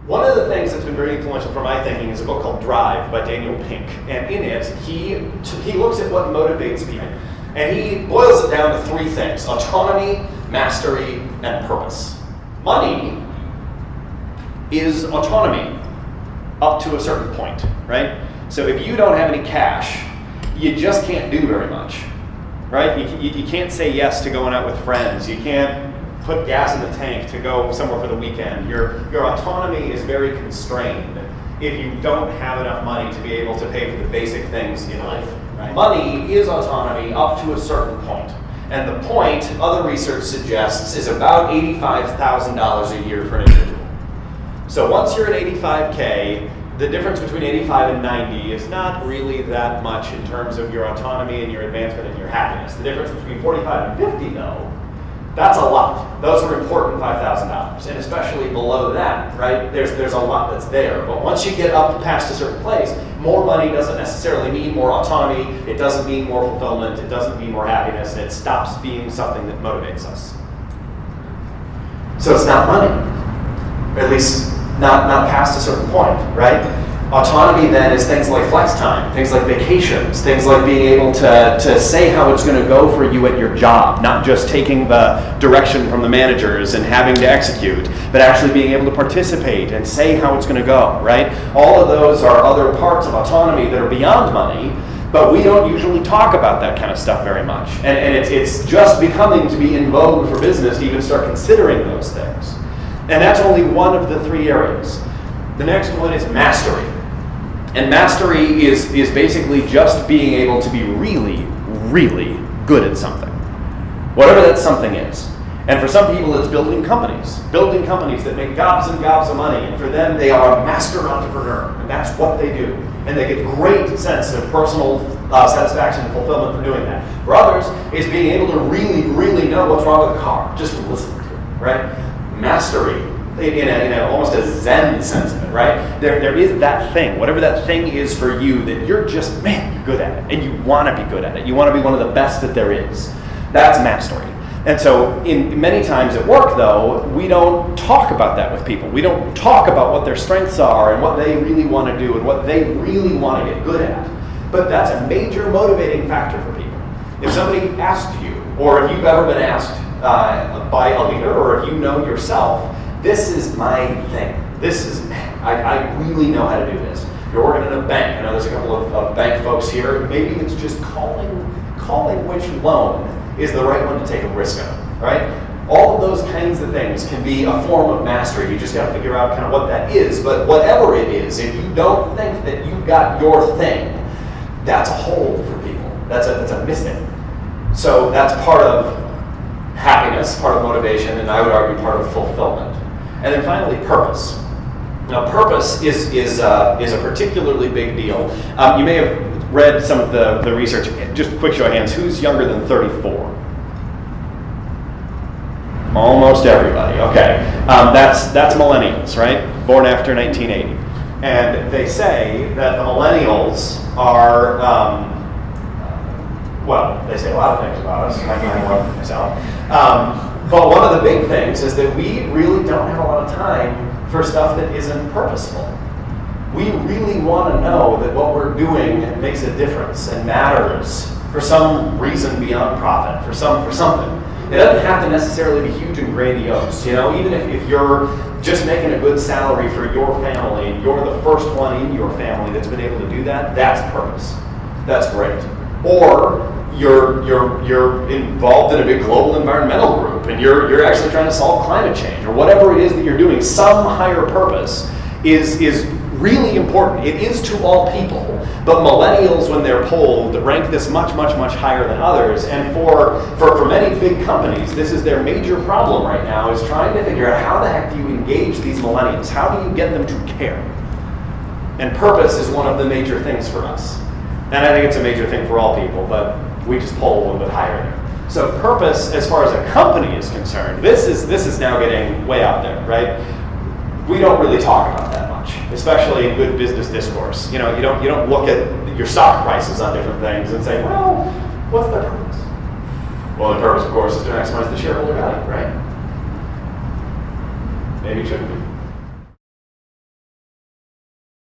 One of the things that's been very influential for my thinking is a book called Drive by Daniel Pink. And in it, he looks at what motivates people. And he boils it down to three things: autonomy, mastery, and purpose. Money is autonomy up to a certain point, right? So if you don't have any cash, you just can't do very much, right? You can't say yes to going out with friends. You can't put gas in the tank to go somewhere for the weekend. Your autonomy is very constrained if you don't have enough money to be able to pay for the basic things in life. Right? Money is autonomy up to a certain point. And the point, other research suggests, is about $85,000 a year for an individual. So once you're at 85K, the difference between 85 and 90 is not really that much in terms of your autonomy and your advancement and your happiness. The difference between 45 and 50, though, that's a lot. Those are important $5,000. And especially below that, right, there's a lot that's there. But once you get up past a certain place, more money doesn't necessarily mean more autonomy. It doesn't mean more fulfillment. It doesn't mean more happiness. And it stops being something that motivates us. So it's not money, or at least not past a certain point, right? Autonomy then is things like flex time, things like vacations, things like being able to say how it's going to go for you at your job, not just taking the direction from the managers and having to execute, but actually being able to participate and say how it's going to go, right? All of those are other parts of autonomy that are beyond money, but we don't usually talk about that kind of stuff very much. And it's just becoming to be in vogue for business to even start considering those things. And that's only one of the three areas. The next one is mastery. And mastery is basically just being able to be really, really good at something. Whatever that something is. And for some people it's building companies that make gobs and gobs of money. And for them they are a master entrepreneur. And that's what they do. And they get great sense of personal satisfaction and fulfillment for doing that. For others, it's being able to really, really know what's wrong with the car, just from listening to it, right? Mastery, in almost a Zen sense of it, right? There is that thing, whatever that thing is for you, that you're just, man, you're good at it, and you want to be good at it. You want to be one of the best that there is. That's mastery. And so in many times at work, though, we don't talk about that with people. We don't talk about what their strengths are and what they really want to do and what they really want to get good at. But that's a major motivating factor for people. If somebody asked you, or if you've ever been asked by a leader, or if you know yourself, this is my thing. I really know how to do this. You're working in a bank. I know there's a couple of bank folks here. Maybe it's just calling which loan is the right one to take a risk on, right? All of those kinds of things can be a form of mastery. You just got to figure out kind of what that is. But whatever it is, if you don't think that you've got your thing, that's a hole for people. That's a missing. So that's part of happiness, part of motivation, and I would argue part of fulfillment. And then finally, purpose. Now, purpose is a particularly big deal. You may have read some of the research. Just a quick show of hands. Who's younger than 34? Almost everybody. Okay. That's millennials, right? Born after 1980. And they say that the millennials are, they say a lot of things about us. I can write myself. But one of the big things is that we really don't have a lot of time for stuff that isn't purposeful. We really want to know that what we're doing makes a difference and matters for some reason beyond profit, for something. It doesn't have to necessarily be huge and grandiose. You know, even if you're just making a good salary for your family and you're the first one in your family that's been able to do that, that's purpose. That's great. Or you're involved in a big global environmental group and you're actually trying to solve climate change or whatever it is that you're doing, some higher purpose is really important. It is to all people, but millennials, when they're polled, rank this much, much, much higher than others. And for many big companies, this is their major problem right now, is trying to figure out how the heck do you engage these millennials? How do you get them to care? And purpose is one of the major things for us. And I think it's a major thing for all people, but we just poll a little bit higher there. So purpose, as far as a company is concerned, this is now getting way out there, right? We don't really talk about that much, especially in good business discourse. You know, you don't look at your stock prices on different things and say, well, what's their purpose? Well, the purpose, of course, is to maximize the shareholder value, right? Maybe it shouldn't be.